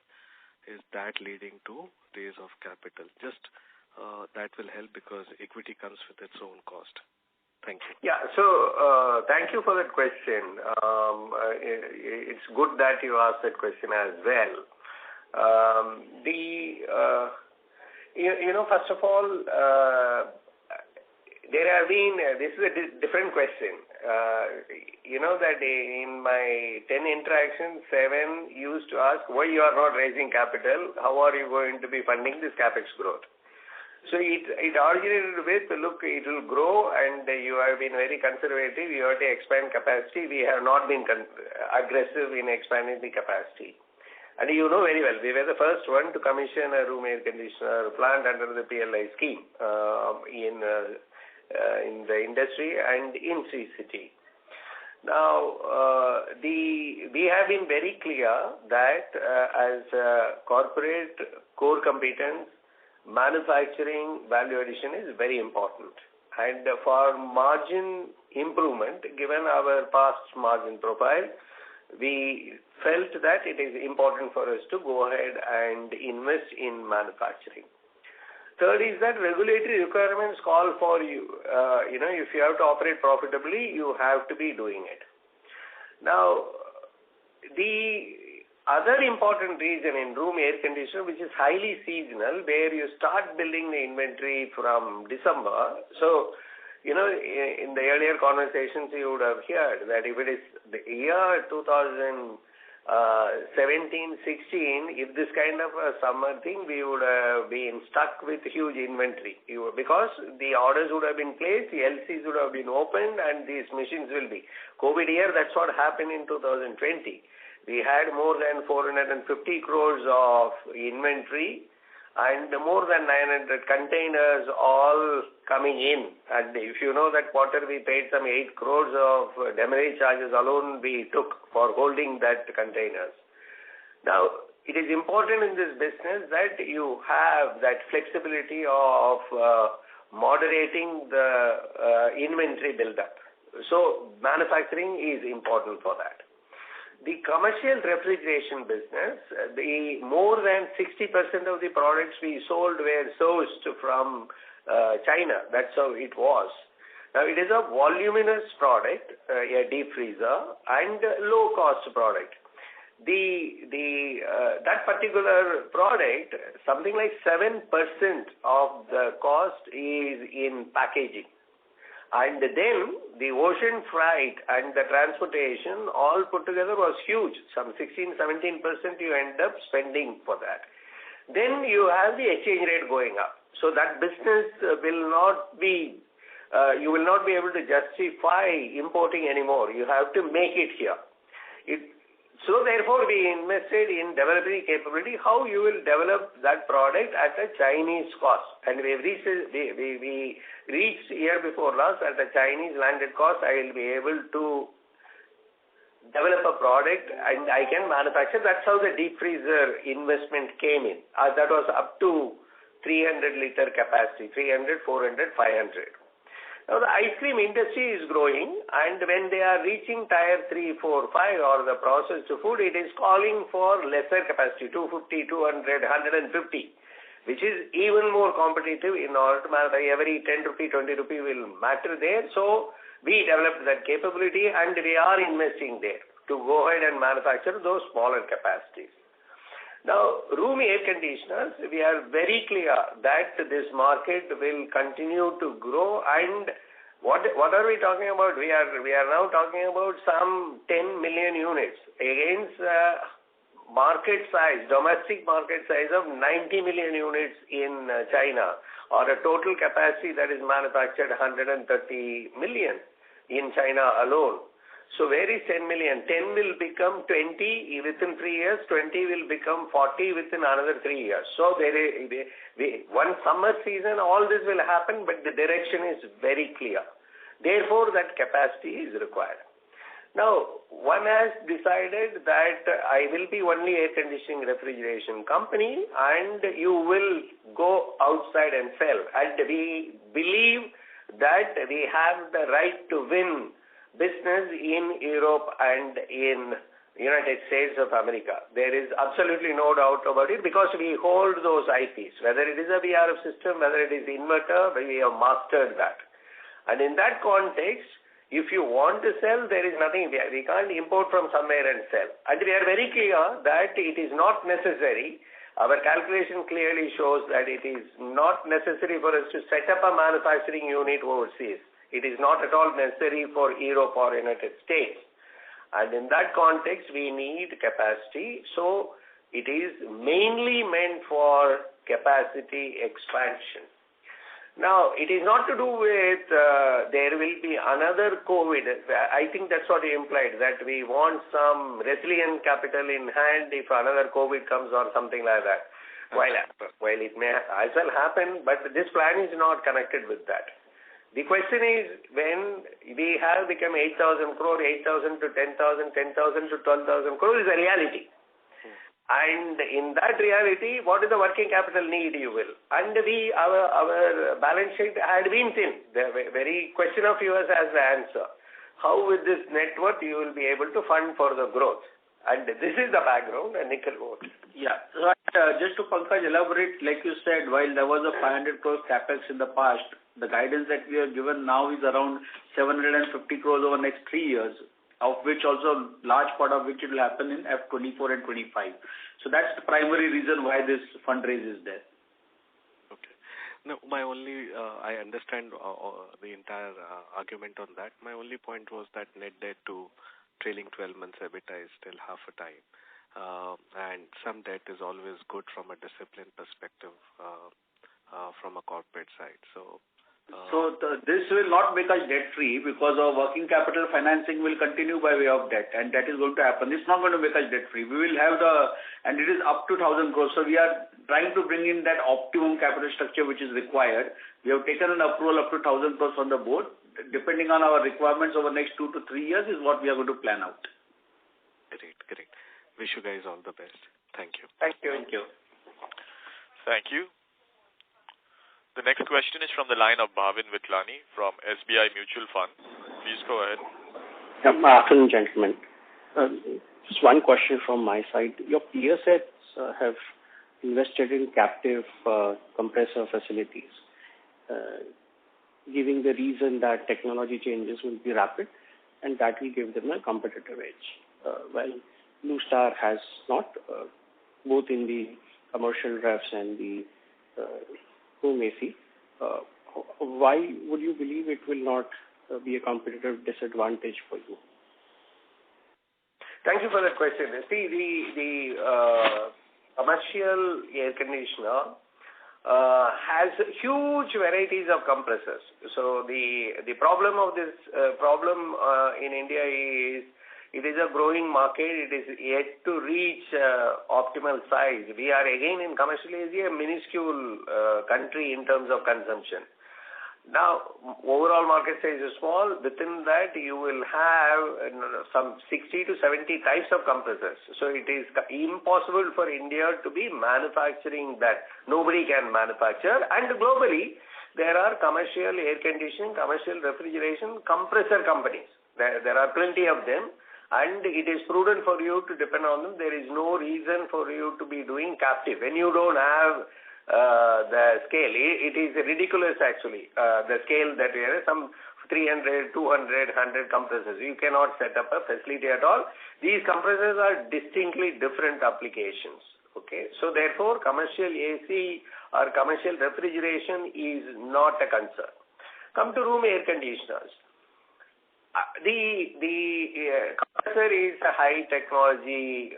Is that leading to raise of capital? Just that will help because equity comes with its own cost. Thank you. Yeah, so thank you for that question. It's good that you asked that question as well. First of all, there have been, this is a different question. That in my 10 interactions, 7 used to ask why you are not raising capital, how are you going to be funding this capex growth? So it originated with, look, it will grow and you have been very conservative, you have to expand capacity. We have not been aggressive in expanding the capacity. And you know very well, we were the first one to commission a room air conditioner plant under the PLI scheme in the industry and in Sri City. Now, we have been very clear that as corporate core competence, manufacturing value addition is very important. And for margin improvement, given our past margin profile, we felt that it is important for us to go ahead and invest in manufacturing. Third is that regulatory requirements call for you. If you have to operate profitably, you have to be doing it. Now, the other important reason in room air conditioner, which is highly seasonal, where you start building the inventory from December. So, in the earlier conversations, you would have heard that if it is the year 2017-16, if this kind of a summer thing, we would have been stuck with huge inventory because the orders would have been placed, the LCs would have been opened, and these machines will be. COVID year, that's what happened in 2020. We had more than 450 crores of inventory and more than 900 containers all coming in. And if you know that quarter, we paid some 8 crores of demurrage charges alone we took for holding that containers. Now, it is important in this business that you have that flexibility of moderating the inventory buildup. So, manufacturing is important for that. The commercial refrigeration business, the more than 60% of the products we sold were sourced from China. That's how it was. Now, it is a voluminous product, a deep freezer, and low-cost product. That particular product, something like 7% of the cost is in packaging. And then the ocean freight and the transportation all put together was huge. Some 16-17% you end up spending for that. Then you have the exchange rate going up. So that business will not be, you will not be able to justify importing anymore. You have to make it here. So therefore we invested in developing capability, how you will develop that product at a Chinese cost. And we reached year before last at a Chinese landed cost. I will be able to develop a product and I can manufacture. That's how the deep freezer investment came in. That was up to 300 liter capacity, 300, 400, 500. Now, the ice cream industry is growing, and when they are reaching tier 3, 4, 5 or the processed food, it is calling for lesser capacity, 250, 200, 150, which is even more competitive in order to manufacture. Every 10 rupee, 20 rupee will matter there. So, we developed that capability, and we are investing there to go ahead and manufacture those smaller capacities. Now, room air conditioners, we are very clear that this market will continue to grow. And what are we talking about? We are now talking about some 10 million units against market size, domestic market size of 90 million units in China, or a total capacity that is manufactured 130 million in China alone. So where is 10 million? 10 will become 20 within 3 years, 20 will become 40 within another 3 years. So one summer season, all this will happen, but the direction is very clear. Therefore, that capacity is required. Now, one has decided that I will be only air conditioning refrigeration company and you will go outside and sell. And we believe that we have the right to win business in Europe and in United States of America. There is absolutely no doubt about it because we hold those IPs. Whether it is a VRF system, whether it is inverter, we have mastered that. And in that context, if you want to sell, there is nothing. We can't import from somewhere and sell. And we are very clear that it is not necessary Our calculation clearly shows that it is not necessary for us to set up a manufacturing unit overseas. It is not at all necessary for Europe or United States. And in that context, we need capacity. So it is mainly meant for capacity expansion. Now, it is not to do with there will be another COVID. I think that's what you implied, that we want some resilient capital in hand if another COVID comes or something like that. While it may as well happen, but this plan is not connected with that. The question is, when we have become 8,000 crore, 8,000 to 10,000, 10,000 to 12,000 crore is a reality. And in that reality, what is the working capital need, you will? And our balance sheet had been thin. The very question of yours has the answer. How with this net worth you will be able to fund for the growth? And this is the background, and Nikhil vote. Yeah. So, just to Pankaj elaborate, like you said, while there was a 500 crores capex in the past, the guidance that we are given now is around 750 crores over next 3 years, of which also large part of which will happen in F24 and 25. So that's the primary reason why this fundraise is there. Okay. No, my only, I understand the entire argument on that. My only point was that net debt to trailing 12 months EBITDA is still half a time. And some debt is always good from a discipline perspective from a corporate side. So this will not make us debt-free because our working capital financing will continue by way of debt, and that is going to happen. It's not going to make us debt-free. We will have and it is up to 1,000 crores. So we are trying to bring in that optimum capital structure which is required. We have taken an approval up to 1,000 crores from the board. Depending on our requirements over the next 2 to 3 years is what we are going to plan out. Great. Wish you guys all the best. Thank you. Thank you. Thank you. The next question is from the line of Bhavin Vitlani from SBI Mutual Fund. Please go ahead. Good afternoon, gentlemen. Just one question from my side. Your peer sets have invested in captive compressor facilities, giving the reason that technology changes will be rapid and that will give them a competitive edge. While Bluestar has not, both in the commercial refs and the home AC. Why would you believe it will not be a competitive disadvantage for you? Thank you for that question. See, the commercial air conditioner has huge varieties of compressors. So the problem of this in India is it is a growing market. It is yet to reach optimal size. We are again in commercial Asia, a minuscule country in terms of consumption. Now, overall market size is small. Within that, you will have some 60 to 70 types of compressors. So it is impossible for India to be manufacturing that. Nobody can manufacture. And globally, there are commercial air conditioning, commercial refrigeration, compressor companies. There are plenty of them. And it is prudent for you to depend on them. There is no reason for you to be doing captive. When you don't have the scale, it is ridiculous actually, the scale that we have, some 300, 200, 100 compressors. You cannot set up a facility at all. These compressors are distinctly different applications. Okay, so therefore commercial AC or commercial refrigeration is not a concern. Come to room air conditioners. The compressor is a high technology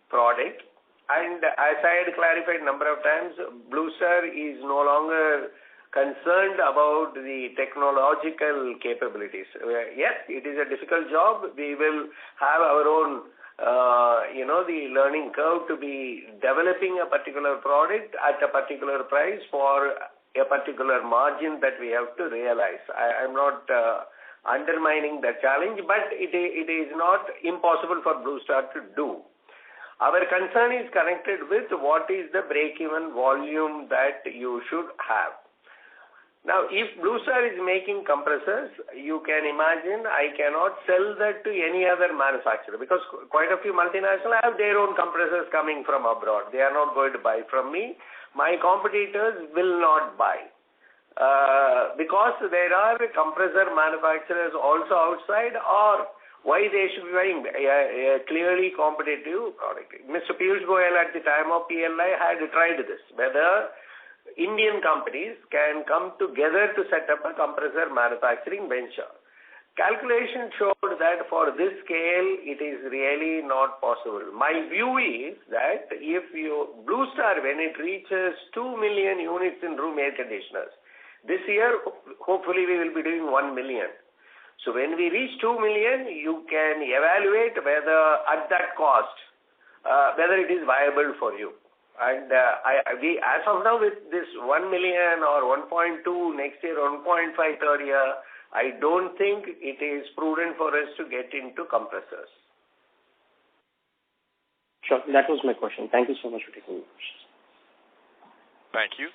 product, and as I had clarified a number of times, Bluestar is no longer concerned about the technological capabilities. Yes, it is a difficult job. We will have our own the learning curve to be developing a particular product at a particular price for a particular margin that we have to realize. I'm not undermining the challenge, but it is not impossible for Bluestar to do. Our concern is connected with what is the break-even volume that you should have. Now, if Bluestar is making compressors, you can imagine I cannot sell that to any other manufacturer because quite a few multinationals have their own compressors coming from abroad. They are not going to buy from me. My competitors will not buy. Because there are compressor manufacturers also outside, or why they should be buying a clearly competitive product. Mr. Piyush Goyal at the time of PLI had tried this, whether Indian companies can come together to set up a compressor manufacturing venture. Calculation showed that for this scale, it is really not possible. My view is that if Bluestar, when it reaches 2 million units in room air conditioners, this year, hopefully we will be doing 1 million. So when we reach 2 million, you can evaluate whether at that cost, whether it is viable for you. And we, as of now, with this 1 million or 1.2 next year, 1.5 third year, I don't think it is prudent for us to get into compressors. Sure, that was my question. Thank you so much for taking the questions. Thank you.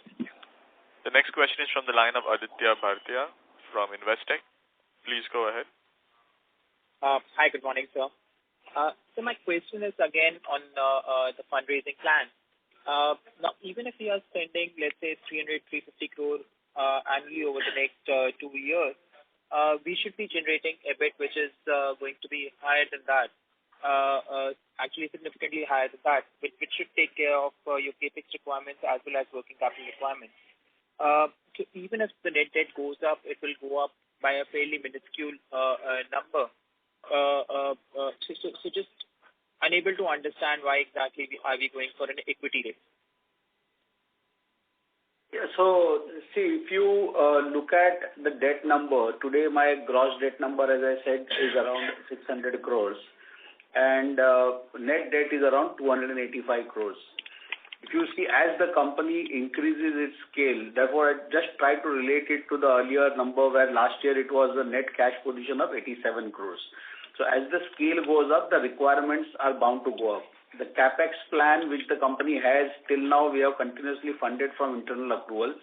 The next question is from the line of Aditya Bhartia from Investec. Please go ahead. Hi, good morning, sir. So my question is again on the fundraising plan. Now, even if we are spending, let's say, 350 crore annually over the next 2 years, we should be generating EBIT which is going to be higher than that, actually significantly higher than that, which should take care of your capex requirements as well as working capital requirements. So even if the net debt goes up, it will go up by a fairly minuscule number. So just unable to understand why exactly are we going for an equity raise. Yeah, so see, if you look at the debt number, today my gross debt number, as I said, is around 600 crores and net debt is around 285 crores. If you see, as the company increases its scale, therefore I just try to relate it to the earlier number where last year it was a net cash position of 87 crores. So as the scale goes up, the requirements are bound to go up. The capex plan which the company has till now, we have continuously funded from internal accruals.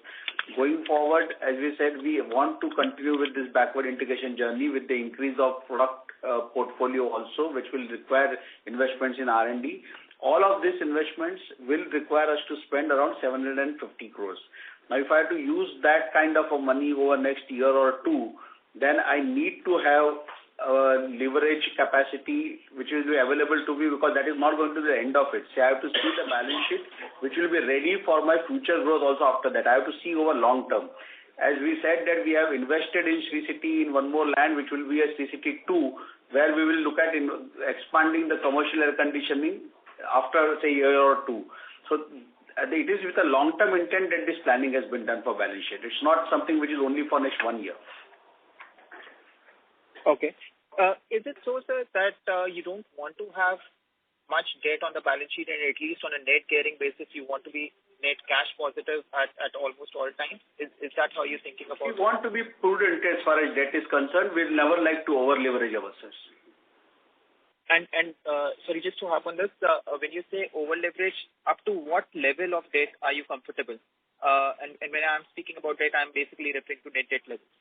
Going forward, as we said, we want to continue with this backward integration journey with the increase of product portfolio also, which will require investments in R&D. All of these investments will require us to spend around 750 crores. Now, if I have to use that kind of a money over next year or two, then I need to have leverage capacity which will be available to me, because that is not going to be the end of it. So I have to see the balance sheet which will be ready for my future growth also after that. I have to see over long term. As we said that we have invested in Sri City in one more land which will be a Sri City 2, where we will look at expanding the commercial air conditioning after say a year or two. So it is with a long-term intent that this planning has been done for balance sheet. It's not something which is only for next 1 year. Okay. Is it so, sir, that you don't want to have much debt on the balance sheet, and at least on a net gearing basis, you want to be net cash positive at almost all times? Is that how you're thinking about it? We want to be prudent as far as debt is concerned. We'll never like to over-leverage ourselves. And sorry, just to hop on this, when you say over-leverage, up to what level of debt are you comfortable? And when I'm speaking about debt, I'm basically referring to net debt levels.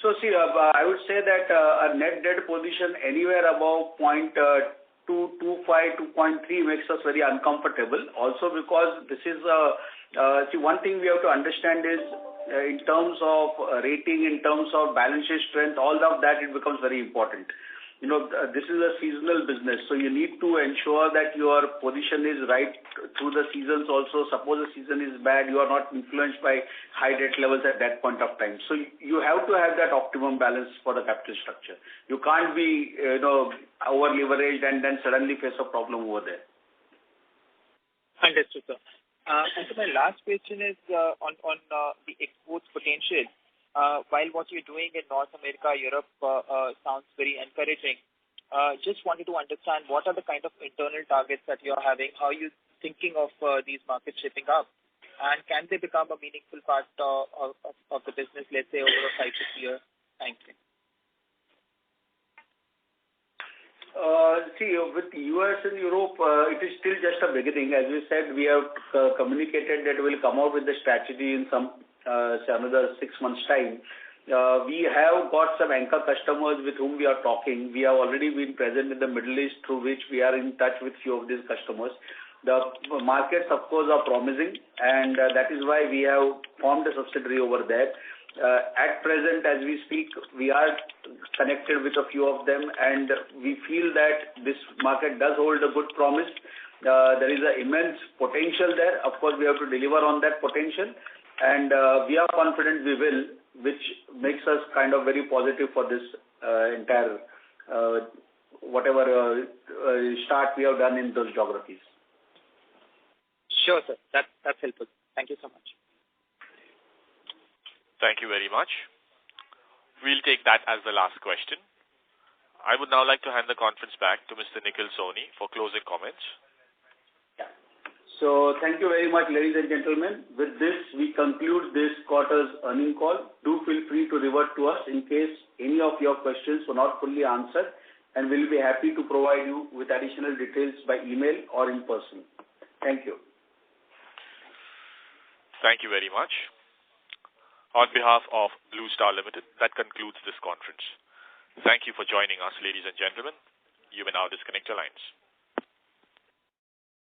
So see, I would say that a net debt position anywhere above 0.225, 2.3 makes us very uncomfortable. Also because this is, see, one thing we have to understand is in terms of rating, in terms of balance sheet strength, all of that, it becomes very important. You know, this is a seasonal business, so you need to ensure that your position is right through the seasons also. Suppose the season is bad, you are not influenced by high debt levels at that point of time. So you have to have that optimum balance for the capital structure. You can't be, over-leveraged and then suddenly face a problem over there. Understood, sir. And so my last question is on the exports potential. While what you're doing in North America, Europe sounds very encouraging, just wanted to understand what are the kind of internal targets that you're having, how are you thinking of these markets shaping up, and can they become a meaningful part of the business, let's say, over a 5-6 year time frame? See, with US and Europe, it is still just a beginning. As we said, we have communicated that we'll come out with the strategy in another 6 months' time. We have got some anchor customers with whom we are talking. We have already been present in the Middle East, through which we are in touch with few of these customers. The markets, of course, are promising, and that is why we have formed a subsidiary over there. At present, as we speak, we are connected with a few of them, and we feel that this market does hold a good promise. There is an immense potential there. Of course, we have to deliver on that potential, and we are confident we will, which makes us kind of very positive for this entire whatever start we have done in those geographies. Sure, sir. That's helpful. Thank you so much. Thank you very much. We'll take that as the last question. I would now like to hand the conference back to Mr. Nikhil Soni for closing comments. Yeah. So thank you very much, ladies and gentlemen. With this, we conclude this quarter's earnings call. Do feel free to revert to us in case any of your questions were not fully answered, and we'll be happy to provide you with additional details by email or in person. Thank you. Thank you very much. On behalf of Bluestar Ltd, that concludes this conference. Thank you for joining us, ladies and gentlemen. You may now disconnect your lines.